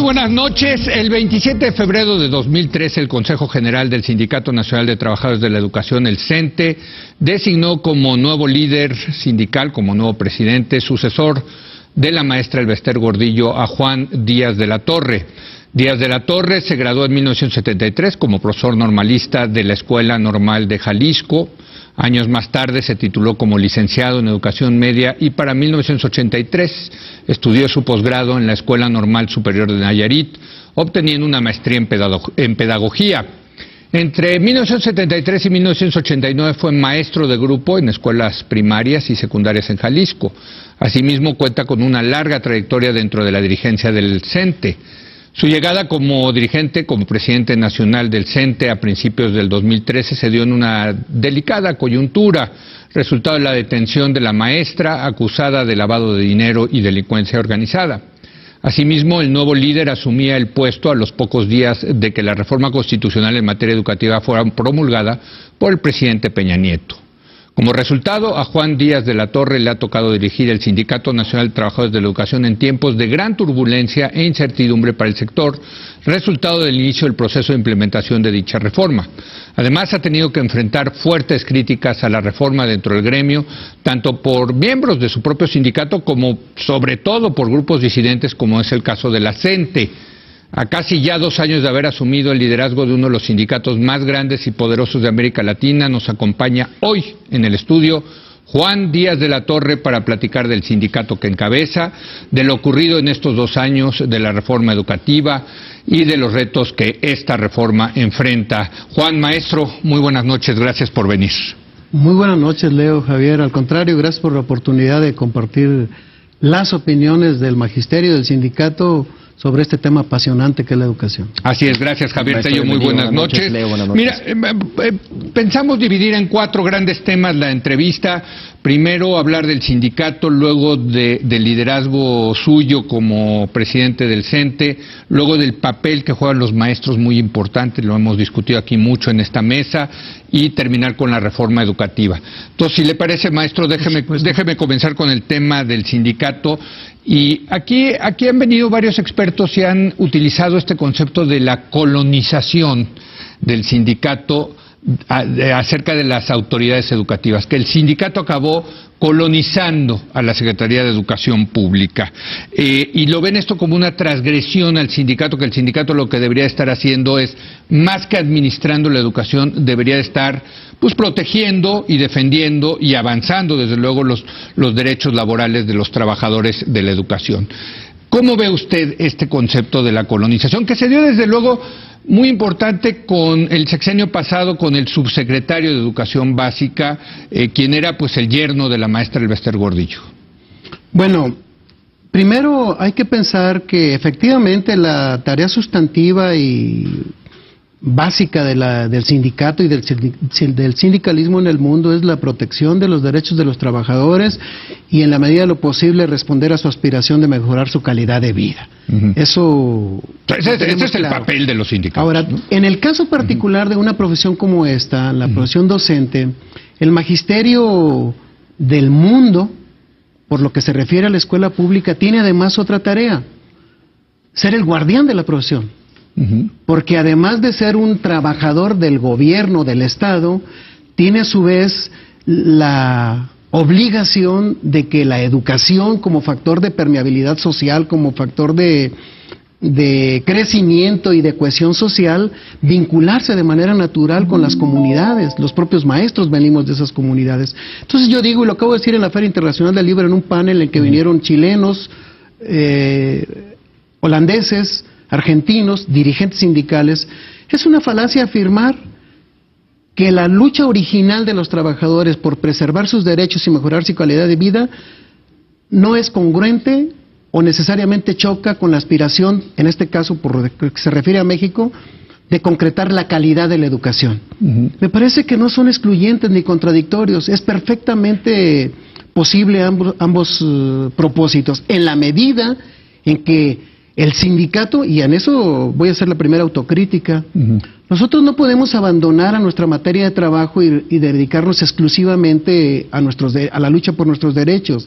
Buenas noches. El 27 de febrero de 2013, el Consejo General del Sindicato Nacional de Trabajadores de la Educación, el CENTE, designó como nuevo líder sindical, como nuevo presidente, sucesor de la maestra Elbester Gordillo, a Juan Díaz de la Torre. Díaz de la Torre se graduó en 1973 como profesor normalista de la Escuela Normal de Jalisco. Años más tarde se tituló como licenciado en Educación Media y para 1983 estudió su posgrado en la Escuela Normal Superior de Nayarit, obteniendo una maestría en Pedagogía. Entre 1973 y 1989 fue maestro de grupo en escuelas primarias y secundarias en Jalisco. Asimismo, cuenta con una larga trayectoria dentro de la dirigencia del CENTE. Su llegada como dirigente, como presidente nacional del CENTE a principios del 2013 se dio en una delicada coyuntura, resultado de la detención de la maestra acusada de lavado de dinero y delincuencia organizada. Asimismo, el nuevo líder asumía el puesto a los pocos días de que la reforma constitucional en materia educativa fuera promulgada por el presidente Peña Nieto. Como resultado, a Juan Díaz de la Torre le ha tocado dirigir el Sindicato Nacional de Trabajadores de la Educación en tiempos de gran turbulencia e incertidumbre para el sector, resultado del inicio del proceso de implementación de dicha reforma. Además, ha tenido que enfrentar fuertes críticas a la reforma dentro del gremio, tanto por miembros de su propio sindicato como, sobre todo, por grupos disidentes, como es el caso de la CENTE. A casi ya 2 años de haber asumido el liderazgo de uno de los sindicatos más grandes y poderosos de América Latina, nos acompaña hoy en el estudio Juan Díaz de la Torre para platicar del sindicato que encabeza, de lo ocurrido en estos 2 años de la reforma educativa y de los retos que esta reforma enfrenta. Juan, maestro, muy buenas noches, gracias por venir. Muy buenas noches, Leo, Javier. Al contrario, gracias por la oportunidad de compartir las opiniones del magisterio del sindicato sobre este tema apasionante que es la educación. Así es, gracias Javier Tello, muy buenas noches. Leo, buenas noches. Mira, pensamos dividir en 4 grandes temas la entrevista. Primero hablar del sindicato, luego del liderazgo suyo como presidente del CENTE, luego del papel que juegan los maestros, muy importante, lo hemos discutido aquí mucho en esta mesa, y terminar con la reforma educativa. Entonces, si le parece, maestro, déjeme comenzar con el tema del sindicato. Y aquí han venido varios expertos y han utilizado este concepto de la colonización del sindicato acerca de las autoridades educativas, que el sindicato acabó colonizando a la Secretaría de Educación Pública. Y lo ven esto como una transgresión al sindicato, que el sindicato lo que debería estar haciendo es, más que administrando la educación, debería estar pues protegiendo y defendiendo y avanzando, desde luego, los derechos laborales de los trabajadores de la educación. ¿Cómo ve usted este concepto de la colonización, que se dio desde luego muy importante con el sexenio pasado, con el subsecretario de Educación Básica, quien era pues el yerno de la maestra Elbester Gordillo? Bueno, primero hay que pensar que efectivamente la tarea sustantiva y básica del sindicato y del sindicalismo en el mundo es la protección de los derechos de los trabajadores y, en la medida de lo posible, responder a su aspiración de mejorar su calidad de vida. Eso ese es el papel de los sindicatos. Ahora, ¿no? En el caso particular de una profesión como esta, la profesión docente, el magisterio del mundo, por lo que se refiere a la escuela pública, tiene además otra tarea: ser el guardián de la profesión. Porque además de ser un trabajador del gobierno, del Estado, tiene a su vez la obligación de que la educación, como factor de permeabilidad social, como factor de crecimiento y de cohesión social, vincularse de manera natural con las comunidades. Los propios maestros venimos de esas comunidades. Entonces yo digo, y lo acabo de decir en la Feria Internacional del Libro, en un panel en que vinieron chilenos, holandeses, argentinos, dirigentes sindicales, es una falacia afirmar que la lucha original de los trabajadores por preservar sus derechos y mejorar su calidad de vida no es congruente o necesariamente choca con la aspiración, en este caso por lo que se refiere a México, de concretar la calidad de la educación. Me parece que no son excluyentes ni contradictorios, es perfectamente posible ambos propósitos, en la medida en que el sindicato, y en eso voy a hacer la primera autocrítica, nosotros no podemos abandonar a nuestra materia de trabajo y dedicarnos exclusivamente a la lucha por nuestros derechos,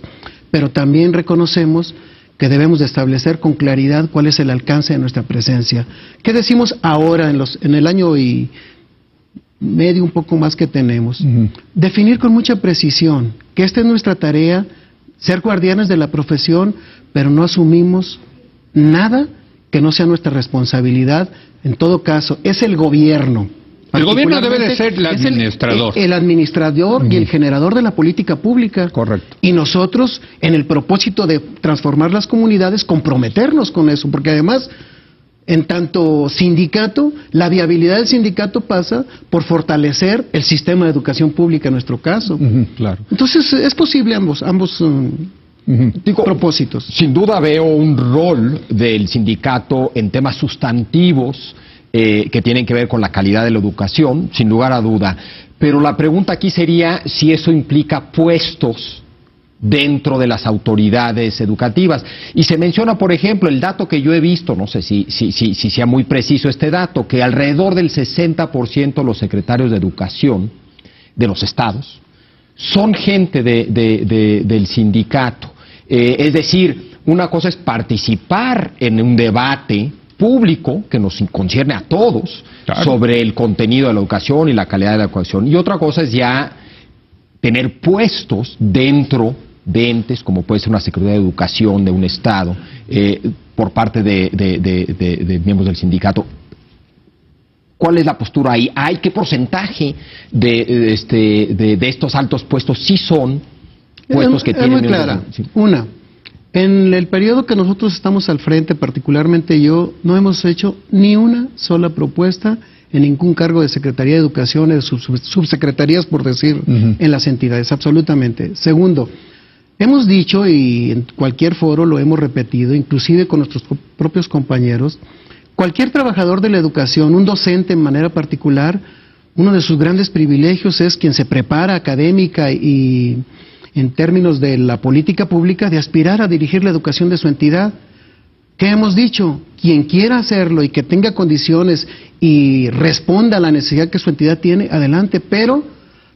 pero también reconocemos que debemos de establecer con claridad cuál es el alcance de nuestra presencia. ¿Qué decimos ahora en el año y medio, un poco más que tenemos? Definir con mucha precisión que esta es nuestra tarea, ser guardianes de la profesión, pero no asumimos nada que no sea nuestra responsabilidad. En todo caso, es el gobierno. El gobierno debe de ser el administrador. El administrador y el generador de la política pública. Correcto. Y nosotros, en el propósito de transformar las comunidades, comprometernos con eso, porque además, en tanto sindicato, la viabilidad del sindicato pasa por fortalecer el sistema de educación pública en nuestro caso. Claro. Entonces, es posible ambos propósitos. Sin duda veo un rol del sindicato en temas sustantivos que tienen que ver con la calidad de la educación, sin lugar a duda. Pero la pregunta aquí sería si eso implica puestos dentro de las autoridades educativas. Y se menciona, por ejemplo, el dato que yo he visto, no sé si sea muy preciso este dato, que alrededor del 60% de los secretarios de educación de los estados son gente del sindicato. Es decir, una cosa es participar en un debate público que nos concierne a todos, claro, sobre el contenido de la educación y la calidad de la educación, y otra cosa es ya tener puestos dentro de entes como puede ser una Secretaría de Educación de un estado por parte de miembros del sindicato. ¿Cuál es la postura ahí? ¿Qué porcentaje de estos altos puestos sí son puestos que tienen? Es muy clara. Sí. Una, en el periodo que nosotros estamos al frente, particularmente yo, no hemos hecho ni una sola propuesta en ningún cargo de Secretaría de Educación, de subsecretarías, por decir, en las entidades, absolutamente. Segundo, hemos dicho, y en cualquier foro lo hemos repetido, inclusive con nuestros propios compañeros, cualquier trabajador de la educación, un docente en manera particular, uno de sus grandes privilegios es quien se prepara académica y en términos de la política pública de aspirar a dirigir la educación de su entidad. ¿Qué hemos dicho? Quien quiera hacerlo y que tenga condiciones y responda a la necesidad que su entidad tiene, adelante, pero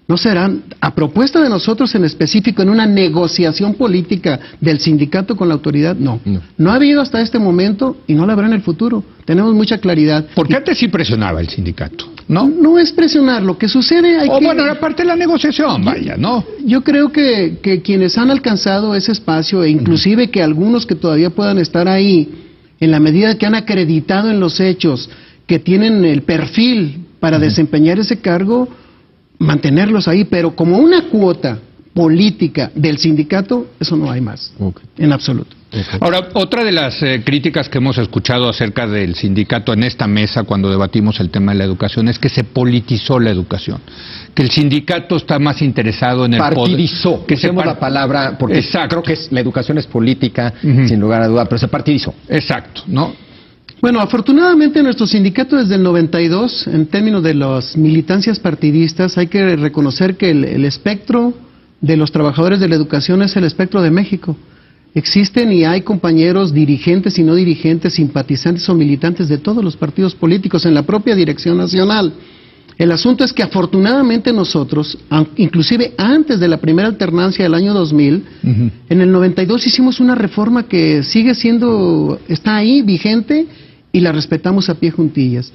no serán, a propuesta de nosotros en específico, en una negociación política del sindicato con la autoridad, no. No ha habido hasta este momento y no la habrá en el futuro. Tenemos mucha claridad. Porque antes sí presionaba el sindicato, ¿no? No es presionar, lo que sucede bueno, era parte de la negociación, vaya, ¿no? Yo creo que quienes han alcanzado ese espacio, e inclusive que algunos que todavía puedan estar ahí, en la medida que han acreditado en los hechos, que tienen el perfil para desempeñar ese cargo, mantenerlos ahí, pero como una cuota política del sindicato, eso no hay más, en absoluto. Ahora, otra de las críticas que hemos escuchado acerca del sindicato en esta mesa cuando debatimos el tema de la educación es que se politizó la educación, que el sindicato está más interesado en el partidizó, poder. Que usemos la palabra, porque creo que la educación es política, sin lugar a duda, pero se partidizó. Exacto, ¿no? Bueno, afortunadamente nuestro sindicato desde el 92, en términos de las militancias partidistas, hay que reconocer que el espectro de los trabajadores de la educación es el espectro de México. Existen y hay compañeros dirigentes y no dirigentes, simpatizantes o militantes de todos los partidos políticos en la propia dirección nacional. El asunto es que afortunadamente nosotros, inclusive antes de la primera alternancia del año 2000, en el 92 hicimos una reforma que está ahí vigente y la respetamos a pie juntillas.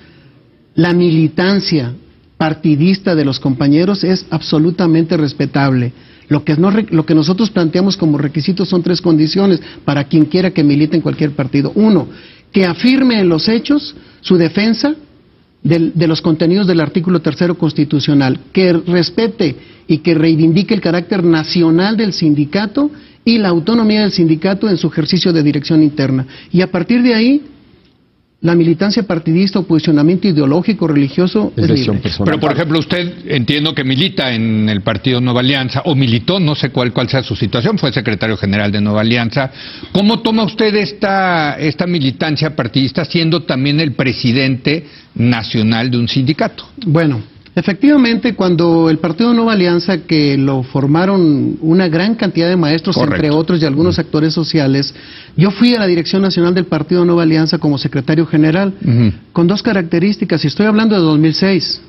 La militancia partidista de los compañeros es absolutamente respetable. Lo que nosotros planteamos como requisitos son 3 condiciones para quien quiera que milite en cualquier partido. 1, que afirme en los hechos su defensa de los contenidos del artículo 3 constitucional, que respete y que reivindique el carácter nacional del sindicato y la autonomía del sindicato en su ejercicio de dirección interna. Y a partir de ahí, la militancia partidista o posicionamiento ideológico, religioso, es libre. Pero, por ejemplo, usted entiendo que milita en el partido Nueva Alianza, o militó, no sé cuál sea su situación, fue secretario general de Nueva Alianza. ¿Cómo toma usted esta militancia partidista siendo también el presidente nacional de un sindicato? Bueno, Efectivamente, cuando el Partido Nueva Alianza, que lo formaron una gran cantidad de maestros, correcto, entre otros, y algunos actores sociales, yo fui a la Dirección Nacional del Partido Nueva Alianza como secretario general, con dos características, y estoy hablando de 2006.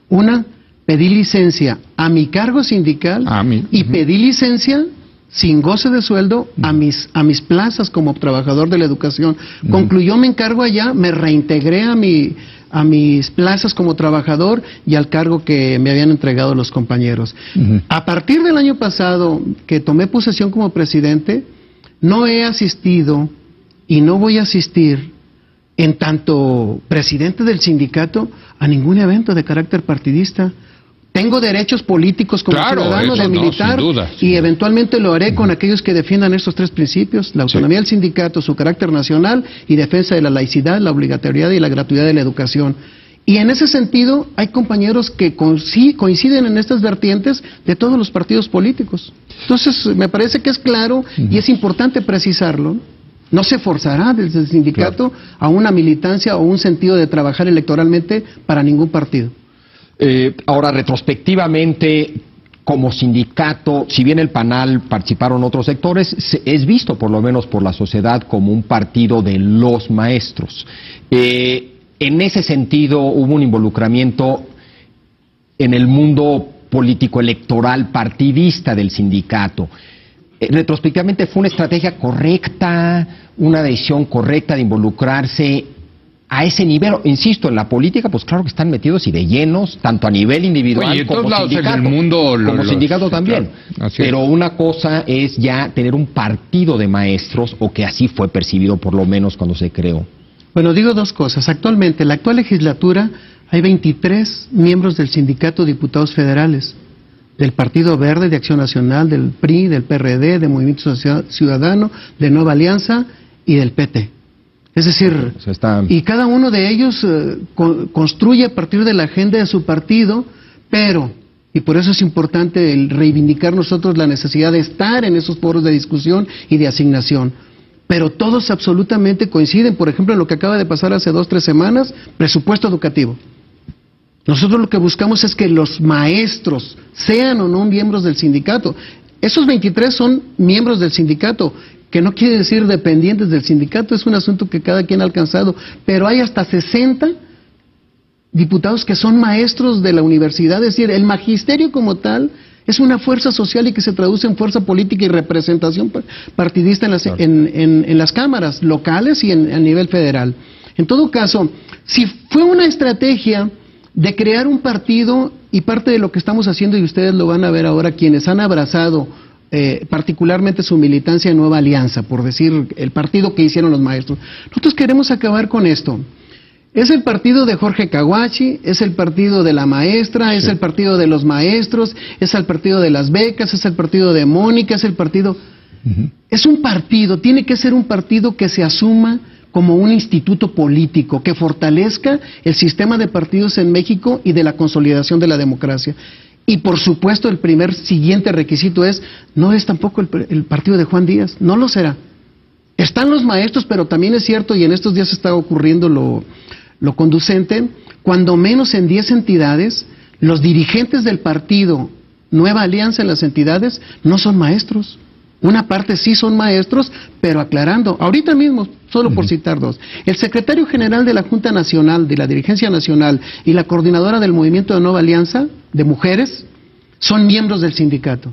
Una, pedí licencia a mi cargo sindical y pedí licencia sin goce de sueldo a mis plazas como trabajador de la educación. Concluyó mi encargo allá, me reintegré a mis plazas como trabajador y al cargo que me habían entregado los compañeros. A partir del año pasado, que tomé posesión como presidente, no he asistido y no voy a asistir, en tanto presidente del sindicato, a ningún evento de carácter partidista. Tengo derechos políticos como ciudadano de militar, y eventualmente lo haré con aquellos que defiendan estos tres principios: la autonomía del sindicato, su carácter nacional y defensa de la laicidad, la obligatoriedad y la gratuidad de la educación. Y en ese sentido hay compañeros que coinciden en estas vertientes de todos los partidos políticos. Entonces me parece que es claro y es importante precisarlo. No se forzará desde el sindicato a una militancia o un sentido de trabajar electoralmente para ningún partido. Ahora, retrospectivamente, como sindicato, si bien el PANAL participaron otros sectores, es visto por lo menos por la sociedad como un partido de los maestros. En ese sentido, hubo un involucramiento en el mundo político electoral partidista del sindicato. Retrospectivamente, ¿fue una estrategia correcta, una decisión correcta de involucrarse a ese nivel? Insisto, en la política, pues claro que están metidos y de llenos, tanto a nivel individual como sindicato, en el mundo como sindicato también. Claro, pero una cosa es ya tener un partido de maestros, o que así fue percibido por lo menos cuando se creó. Bueno, digo dos cosas. Actualmente, en la actual legislatura, hay 23 miembros del sindicato de diputados federales, del Partido Verde, de Acción Nacional, del PRI, del PRD, de Movimiento Ciudadano, de Nueva Alianza y del PT. Es decir, y cada uno de ellos construye a partir de la agenda de su partido, pero, y por eso es importante el reivindicar nosotros la necesidad de estar en esos foros de discusión y de asignación, pero todos absolutamente coinciden. Por ejemplo, en lo que acaba de pasar hace 2 o 3 semanas, presupuesto educativo. Nosotros lo que buscamos es que los maestros, sean o no miembros del sindicato, esos 23 son miembros del sindicato, que no quiere decir dependientes del sindicato, es un asunto que cada quien ha alcanzado, pero hay hasta 60 diputados que son maestros de la universidad. Es decir, el magisterio como tal es una fuerza social y que se traduce en fuerza política y representación partidista en las cámaras locales y a nivel federal. En todo caso, si fue una estrategia de crear un partido, y parte de lo que estamos haciendo, y ustedes lo van a ver ahora, quienes han abrazado particularmente su militancia en Nueva Alianza, por decir el partido que hicieron los maestros, nosotros queremos acabar con esto. Es el partido de Jorge Caguachi, es el partido de la maestra, es el partido de los maestros, es el partido de las becas, es el partido de Mónica, es el partido... Es un partido, tiene que ser un partido que se asuma como un instituto político, que fortalezca el sistema de partidos en México y de la consolidación de la democracia. Y por supuesto el siguiente requisito no es tampoco el partido de Juan Díaz, no lo será. Están los maestros, pero también es cierto, y en estos días está ocurriendo lo conducente, cuando menos en 10 entidades, los dirigentes del partido Nueva Alianza en las entidades no son maestros. Una parte sí son maestros, pero aclarando, ahorita mismo, solo por citar dos, el secretario general de la Junta Nacional, de la Dirigencia Nacional, y la coordinadora del Movimiento de Nueva Alianza, de mujeres, son miembros del sindicato,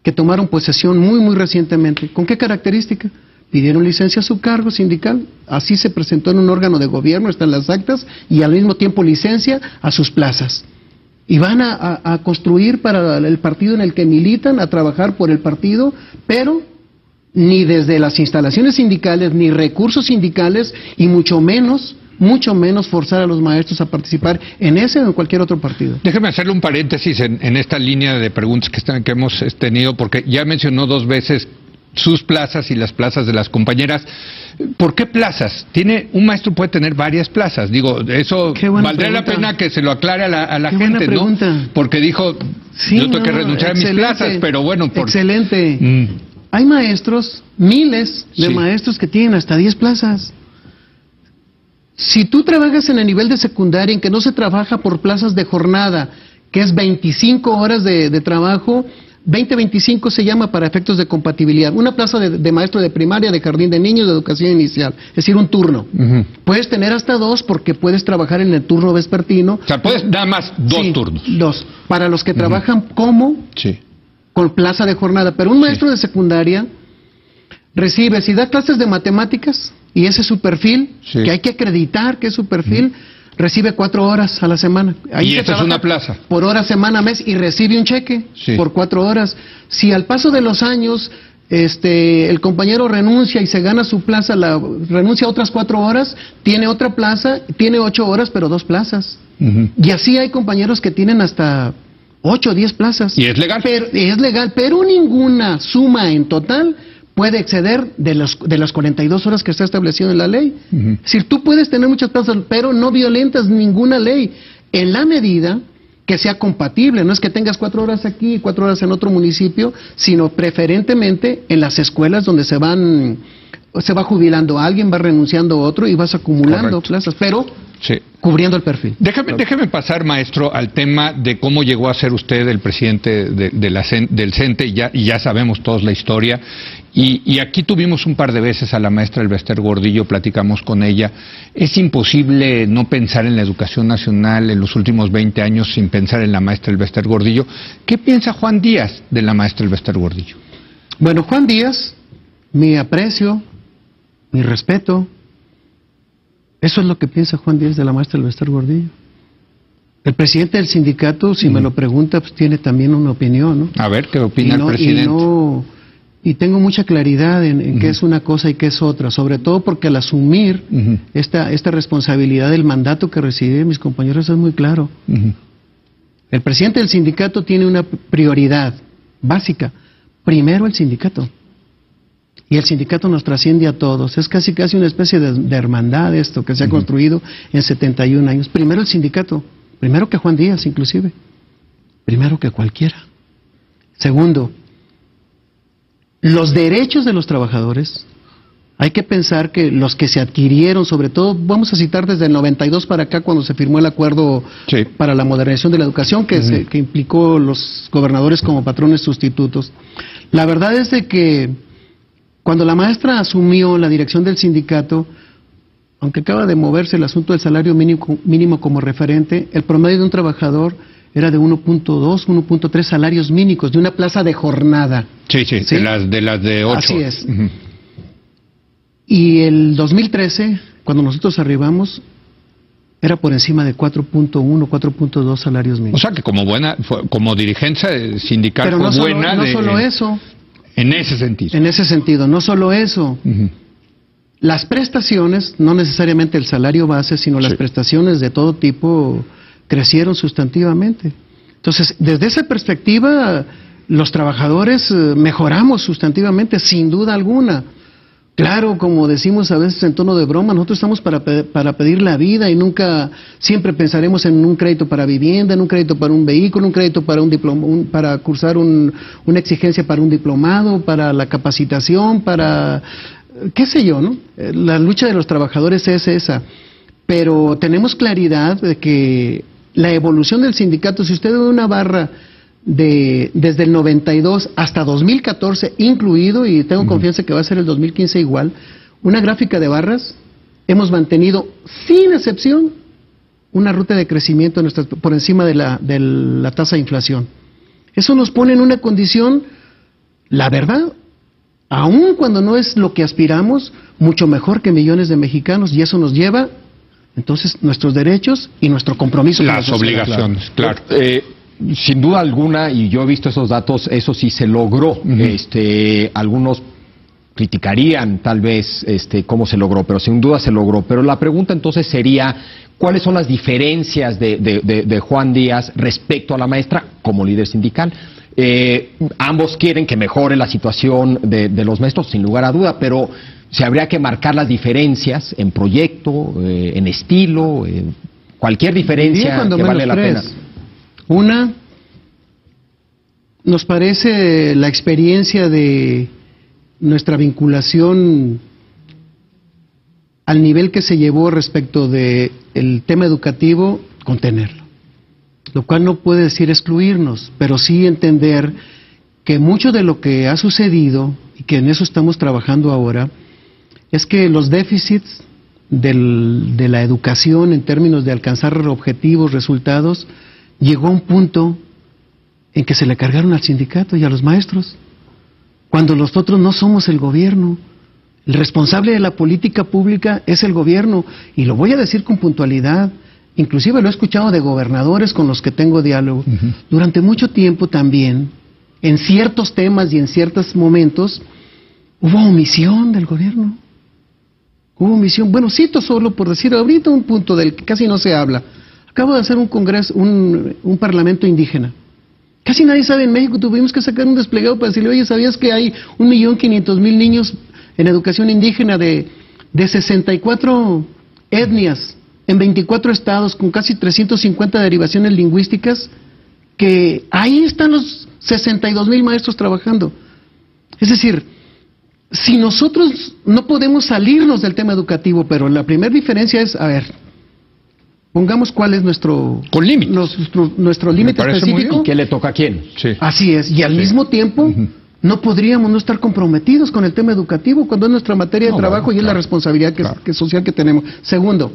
que tomaron posesión muy recientemente. ¿Con qué característica? Pidieron licencia a su cargo sindical, así se presentó en un órgano de gobierno, están las actas, y al mismo tiempo licencia a sus plazas. Y van a construir para el partido en el que militan, a trabajar por el partido, pero ni desde las instalaciones sindicales, ni recursos sindicales, y mucho menos forzar a los maestros a participar en ese o en cualquier otro partido. Déjeme hacerle un paréntesis en esta línea de preguntas que hemos tenido, porque ya mencionó 2 veces sus plazas y las plazas de las compañeras. ¿Por qué plazas? Un maestro puede tener varias plazas. Digo, eso valdría la pena que se lo aclare a la gente, ¿no? Porque dijo, sí, yo tengo que renunciar a mis plazas, pero bueno. Excelente. Hay maestros, miles de maestros que tienen hasta 10 plazas. Si tú trabajas en el nivel de secundaria, en que no se trabaja por plazas de jornada, que es 25 horas de trabajo, 20-25 se llama para efectos de compatibilidad. Una plaza de maestro de primaria, de jardín de niños, de educación inicial, es decir, un turno. Puedes tener hasta 2 porque puedes trabajar en el turno vespertino. O sea, puedes nada más 2 turnos. 2. Para los que trabajan con plaza de jornada. Pero un maestro de secundaria recibe, si da clases de matemáticas, y ese es su perfil, que hay que acreditar que es su perfil, recibe 4 horas a la semana. Ahí y esa es una plaza. Por hora, semana, mes, y recibe un cheque por 4 horas. Si al paso de los años el compañero renuncia y se gana su plaza, renuncia a otras 4 horas, tiene otra plaza, tiene 8 horas, pero 2 plazas. Y así hay compañeros que tienen hasta 8 o 10 plazas. ¿Y es legal? Es legal, pero ninguna suma en total puede exceder de las 42 horas que está establecido en la ley. Es decir, tú puedes tener muchas plazas, pero no violentas ninguna ley, en la medida que sea compatible. No es que tengas 4 horas aquí y 4 horas en otro municipio, sino preferentemente en las escuelas donde se va jubilando alguien, va renunciando a otro y vas acumulando plazas, pero cubriendo el perfil. Déjeme pasar, maestro, al tema de cómo llegó a ser usted el presidente del CENTE, y ya sabemos todos la historia. Y aquí tuvimos un par de veces a la maestra Elbester Gordillo, platicamos con ella. Es imposible no pensar en la educación nacional en los últimos 20 años sin pensar en la maestra Elbester Gordillo. ¿Qué piensa Juan Díaz de la maestra Elbester Gordillo? Bueno, Juan Díaz, mi aprecio, mi respeto. Eso es lo que piensa Juan Díaz de la maestra Elbester Gordillo. El presidente del sindicato, si me lo pregunta, pues tiene también una opinión, ¿no? A ver, ¿qué opina el presidente? Y tengo mucha claridad en qué es una cosa y qué es otra, sobre todo porque al asumir esta responsabilidad del mandato que reciben mis compañeros es muy claro. El presidente del sindicato tiene una prioridad básica. Primero el sindicato. Y el sindicato nos trasciende a todos. Es casi una especie de hermandad esto que se ha construido en 71 años. Primero el sindicato. Primero que Juan Díaz, inclusive. Primero que cualquiera. Segundo, los derechos de los trabajadores. Hay que pensar que los que se adquirieron, sobre todo, vamos a citar desde el 92 para acá, cuando se firmó el acuerdo para la modernización de la educación, que implicó los gobernadores como patrones sustitutos. La verdad es de que cuando la maestra asumió la dirección del sindicato, aunque acaba de moverse el asunto del salario mínimo como referente, el promedio de un trabajador era de 1.2, 1.3 salarios mínimos de una plaza de jornada. Sí, de las de 8. Así es. Y el 2013, cuando nosotros arribamos, era por encima de 4.1, 4.2 salarios mínimos. O sea que como dirigencia sindical pero no fue buena. No solo eso. En ese sentido. En ese sentido, no solo eso. Las prestaciones, no necesariamente el salario base, sino las prestaciones de todo tipo crecieron sustantivamente. Entonces, desde esa perspectiva, los trabajadores mejoramos sustantivamente, sin duda alguna. Claro, como decimos a veces en tono de broma, nosotros estamos para pedir la vida y nunca, siempre pensaremos en un crédito para vivienda, en un crédito para un vehículo, un crédito para para cursar una exigencia para un diplomado, para la capacitación, para qué sé yo, ¿no? La lucha de los trabajadores es esa. Pero tenemos claridad de que la evolución del sindicato, si usted ve una barra desde el 92 hasta 2014 incluido, y tengo confianza que va a ser el 2015 igual, una gráfica de barras, hemos mantenido sin excepción una ruta de crecimiento por encima de la tasa de inflación. Eso nos pone en una condición, la verdad, aun cuando no es lo que aspiramos, mucho mejor que millones de mexicanos, y eso nos lleva entonces nuestros derechos y nuestro compromiso. Las obligaciones, claro. Sin duda alguna, y yo he visto esos datos, eso sí se logró. Algunos criticarían tal vez cómo se logró, pero sin duda se logró. Pero la pregunta entonces sería, ¿cuáles son las diferencias de Juan Díaz respecto a la maestra como líder sindical? Ambos quieren que mejore la situación de los maestros, sin lugar a duda, pero se habría que marcar las diferencias en proyecto, en estilo, cualquier diferencia que vale la pena. Una, nos parece la experiencia de nuestra vinculación al nivel que se llevó respecto del tema educativo, contenerlo. Lo cual no puede decir excluirnos, pero sí entender que mucho de lo que ha sucedido, y que en eso estamos trabajando ahora, es que los déficits de la educación en términos de alcanzar objetivos, resultados, llegó a un punto en que se le cargaron al sindicato y a los maestros, cuando nosotros no somos el gobierno. El responsable de la política pública es el gobierno, y lo voy a decir con puntualidad, inclusive lo he escuchado de gobernadores con los que tengo diálogo. Durante mucho tiempo también, en ciertos temas y en ciertos momentos, hubo omisión del gobierno. Hubo omisión. Bueno, cito solo por decir ahorita un punto del que casi no se habla. Acabo de hacer un congreso, un parlamento indígena. Casi nadie sabe en México, tuvimos que sacar un desplegado para decirle, oye, ¿sabías que hay 1.500.000 niños en educación indígena de 64 etnias, en 24 estados, con casi 350 derivaciones lingüísticas, que ahí están los 62.000 maestros trabajando? Es decir, si nosotros no podemos salirnos del tema educativo, pero la primera diferencia es, a ver, pongamos cuál es nuestro límite específico. ¿Y qué le toca a quién? Sí. Así es, y al mismo tiempo no podríamos no estar comprometidos con el tema educativo cuando es nuestra materia de trabajo y es la responsabilidad que social que tenemos. Segundo,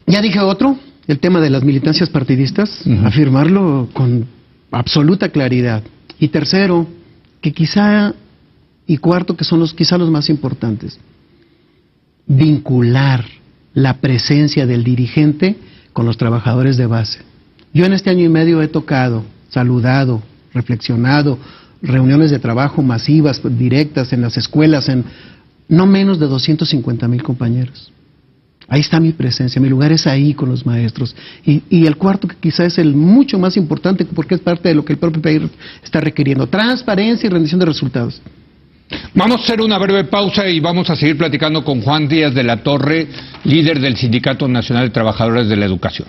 ya dije otro, el tema de las militancias partidistas, afirmarlo con absoluta claridad. Y tercero, que quizá, y cuarto, que son quizá los más importantes, vincular la presencia del dirigente con los trabajadores de base. Yo en este año y medio he tocado, saludado, reflexionado, reuniones de trabajo masivas, directas en las escuelas, en no menos de 250.000 compañeros. Ahí está mi presencia, mi lugar es ahí con los maestros. Y el cuarto, que quizá es el mucho más importante, porque es parte de lo que el propio país está requiriendo: transparencia y rendición de resultados. Vamos a hacer una breve pausa y vamos a seguir platicando con Juan Díaz de la Torre, líder del Sindicato Nacional de Trabajadores de la Educación.